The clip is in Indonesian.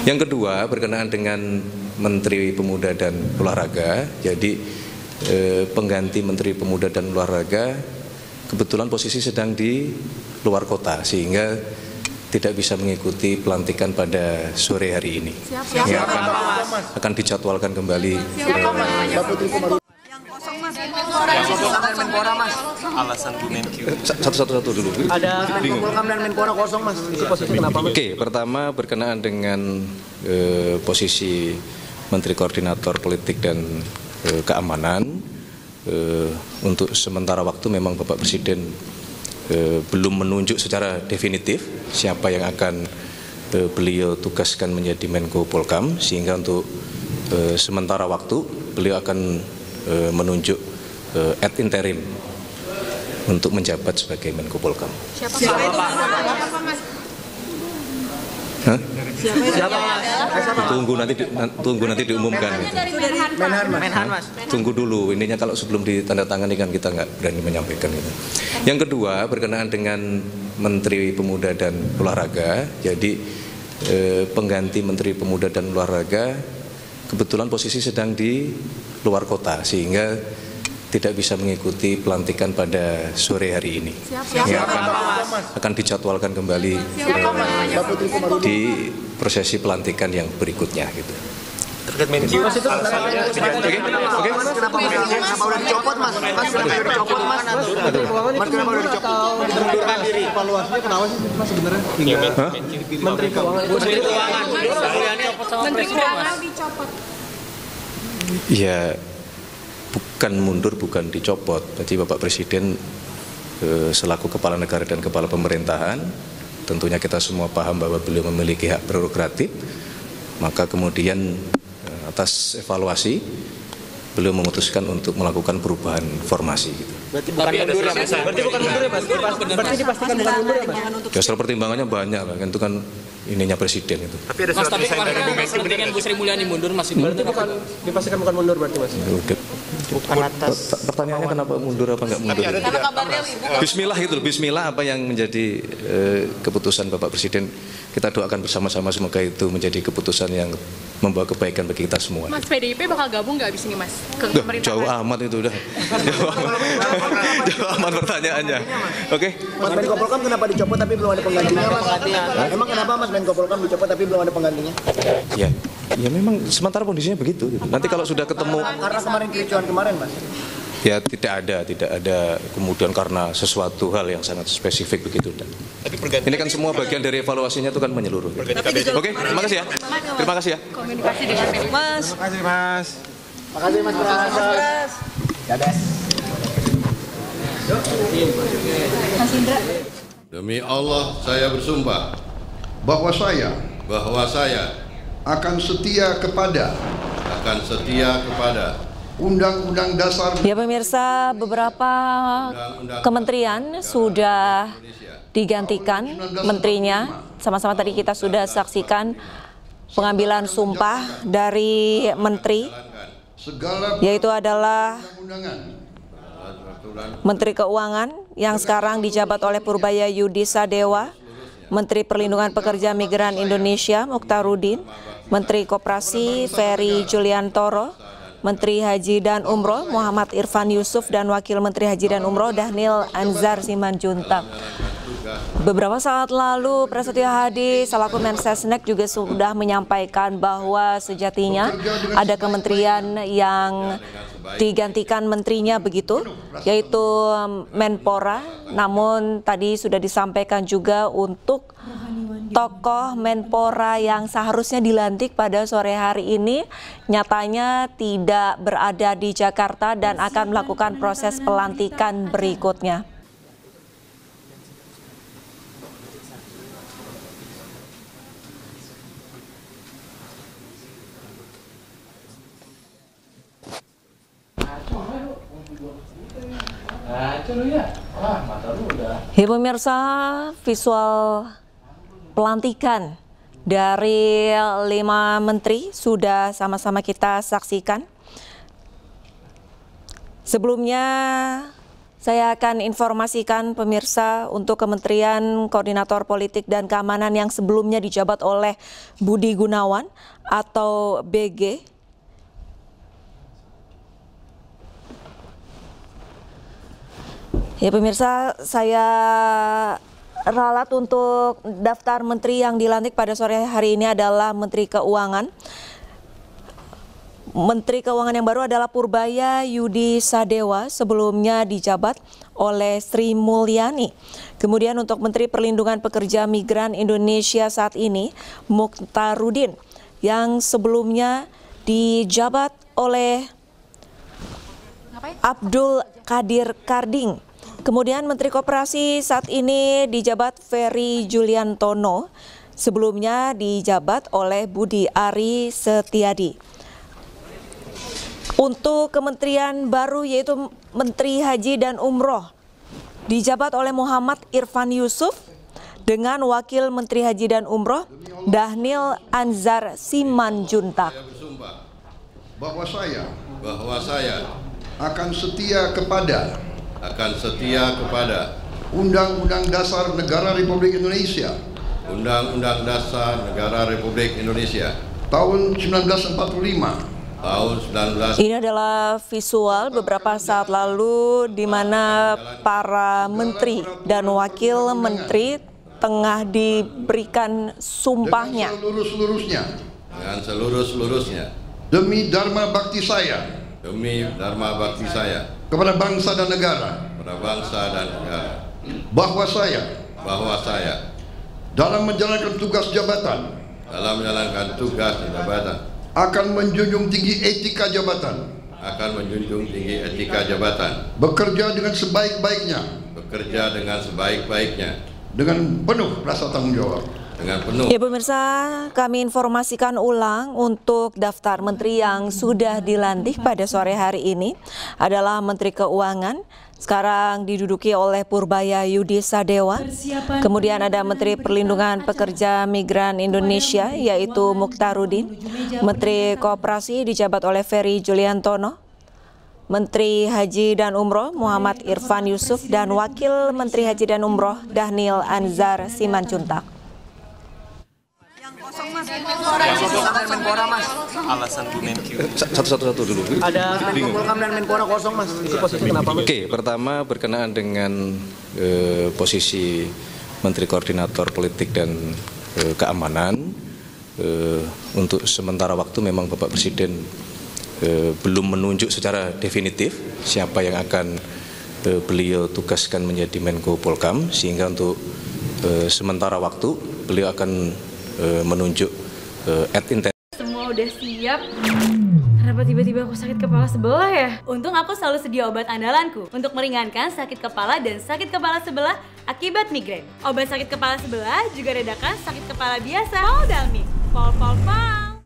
Yang kedua, berkenaan dengan Menteri Pemuda dan Olahraga, jadi pengganti Menteri Pemuda dan Olahraga kebetulan posisi sedang di luar kota sehingga tidak bisa mengikuti pelantikan pada sore hari ini. Ya, akan dijadwalkan kembali. Alasan Bu Menkyu. Satu-satu dulu. Ada Menpolkam dan Menpora kosong, Mas. Itu posisi kenapa, Mas? Oke, pertama berkenaan dengan posisi Menteri Koordinator Politik dan Keamanan, untuk sementara waktu memang Bapak Presiden belum menunjuk secara definitif siapa yang akan beliau tugaskan menjadi Menko Polkam, sehingga untuk sementara waktu beliau akan menunjuk ad interim untuk menjabat sebagai Menko Polkam. Siapa itu? Hah? Siapa? Tunggu nanti diumumkan. Menhan, Mas. Tunggu dulu, intinya kalau sebelum ditandatangani kan kita nggak berani menyampaikan itu. Yang kedua, berkenaan dengan Menteri Pemuda dan Olahraga, jadi pengganti Menteri Pemuda dan Olahraga kebetulan posisi sedang di luar kota sehingga tidak bisa mengikuti pelantikan pada sore hari ini. Ya, akan dijadwalkan kembali di prosesi pelantikan yang berikutnya gitu. Terkait Menkyu. Mas, itu kenapa udah dicopot, Mas? Mas, kenapa udah dicopot, Mas? Mas, kenapa udah dicopot? Mengundurkan diri. Evaluasinya kenapa sih, Mas, sebenarnya? Menteri Keuangan. Menteri Keuangan dicopot. Ya, bukan mundur, bukan dicopot. Jadi Bapak Presiden selaku kepala negara dan kepala pemerintahan, tentunya kita semua paham bahwa beliau memiliki hak prerogatif. Maka kemudian atas evaluasi beliau memutuskan untuk melakukan perubahan formasi gitu. Berarti bukan mundur ya, Mas? Berarti bukan mundur ya, Mas? Berarti dipastikan bukan mundur ya, Mas? Ya, soal pertimbangannya banyak lah, kan itu kan ininya presiden itu. Tapi ada surat resign dari Bu Menkyu benar. Bu Sri Mulyani mundur masih. Berarti bukan dipastikan bukan mundur berarti, Mas? Bukan atas. Pertanyaannya kenapa mundur apa enggak mundur? Karena kabarnya Ibu Bismillah itu, Bismillah apa yang menjadi keputusan Bapak Presiden. Kita doakan bersama-sama semoga itu menjadi keputusan yang membawa kebaikan bagi kita semua. Mas, PDIP bakal gabung nggak abis ini, Mas? Ke pemerintahan? Jauh amat itu udah. Jauh amat pertanyaannya. Oke. Mas, Menko Polkam kenapa dicopot tapi belum ada penggantinya, Mas? Emang kenapa, Mas, Menko Polkam dicopot tapi belum ada penggantinya? Ya memang sementara kondisinya begitu. Nanti kalau sudah ketemu, Karena kemarin kericuan kemarin, Mas. ya tidak ada kemudian karena sesuatu hal yang sangat spesifik begitu. Ini kan semua bagian dari evaluasinya itu kan menyeluruh. Oke, terima kasih ya. Terima kasih ya. Komunikasi dengan Mas. Terima kasih, Mas. Terima kasih, Mas Pras. Ya, Des. Mas Indra. Demi Allah saya bersumpah bahwa saya akan setia kepada Undang-Undang Dasar. Ya pemirsa, beberapa kementerian sudah digantikan menterinya. Sama-sama tadi kita sudah saksikan pengambilan sumpah dari menteri, yaitu adalah Menteri Keuangan yang sekarang dijabat oleh Purbaya Yudi Sadewa, Menteri Perlindungan Pekerja Migran Indonesia Mukhtarudin, Menteri Koperasi Ferry Juliantoro, Menteri Haji dan Umroh Muhammad Irfan Yusuf, dan Wakil Menteri Haji dan Umroh Dhanil Anzar Simanjuntak. Beberapa saat lalu Prasetyo Hadi selaku Mensesnek juga sudah menyampaikan bahwa sejatinya ada kementerian yang digantikan menterinya begitu, yaitu Menpora. Namun tadi sudah disampaikan juga untuk tokoh Menpora yang seharusnya dilantik pada sore hari ini nyatanya tidak berada di Jakarta dan akan melakukan proses pelantikan berikutnya. Ya pemirsa, visual pelantikan dari 5 menteri sudah sama-sama kita saksikan. Sebelumnya Saya akan informasikan pemirsa untuk Kementerian Koordinator Politik dan Keamanan yang sebelumnya dijabat oleh Budi Gunawan atau BG. Ya pemirsa, saya ralat untuk daftar menteri yang dilantik pada sore hari ini adalah Menteri Keuangan. Menteri Keuangan yang baru adalah Purbaya Yudi Sadewa, sebelumnya dijabat oleh Sri Mulyani. Kemudian untuk Menteri Perlindungan Pekerja Migran Indonesia saat ini, Mukhtarudin, yang sebelumnya dijabat oleh Abdul Qadir Karding. Kemudian Menteri Koperasi saat ini dijabat Ferry Juliantono, sebelumnya dijabat oleh Budi Ari Setiadi. Untuk kementerian baru yaitu Menteri Haji dan Umroh dijabat oleh Muhammad Irfan Yusuf dengan Wakil Menteri Haji dan Umroh Dhanil Anzar Simanjuntak. Saya bersumpah bahwa saya akan setia kepada Undang-Undang Dasar Negara Republik Indonesia tahun 1945. Ini adalah visual beberapa saat lalu di mana para menteri dan wakil menteri tengah diberikan sumpahnya. Dengan seluruh-seluruhnya. Demi Dharma Bakti saya. Kepada bangsa dan negara. Bahwa saya. Dalam menjalankan tugas jabatan. Akan menjunjung tinggi etika jabatan. Bekerja dengan sebaik-baiknya. Dengan penuh rasa tanggung jawab. Ya pemirsa, kami informasikan ulang untuk daftar menteri yang sudah dilantik pada sore hari ini adalah Menteri Keuangan. Sekarang diduduki oleh Purbaya Yudi Sadewa. Kemudian ada Menteri Perlindungan Pekerja Migran Indonesia yaitu Mukhtarudin. Menteri Koperasi dijabat oleh Ferry Juliantono. Menteri Haji dan Umroh Muhammad Irfan Yusuf dan Wakil Menteri Haji dan Umroh Dhanil Anzar Simanjuntak. Alasan Bu Menkyu. Satu-satu dulu. Ada Menpolkam dan Menpora kosong, Mas. Itu posisinya kenapa, Mas? Oke, pertama berkenaan dengan posisi Menteri Koordinator Politik dan Keamanan. Untuk sementara waktu memang Bapak Presiden belum menunjuk secara definitif siapa yang akan beliau tugaskan menjadi Menko Polkam, sehingga untuk sementara waktu beliau akan menunjuk ad intensif. Semua udah siap. Kenapa tiba-tiba aku sakit kepala sebelah ya? Untung aku selalu sedia obat andalanku untuk meringankan sakit kepala dan sakit kepala sebelah akibat migrain. Obat sakit kepala sebelah juga redakan sakit kepala biasa. Pol Dalmi, Pol.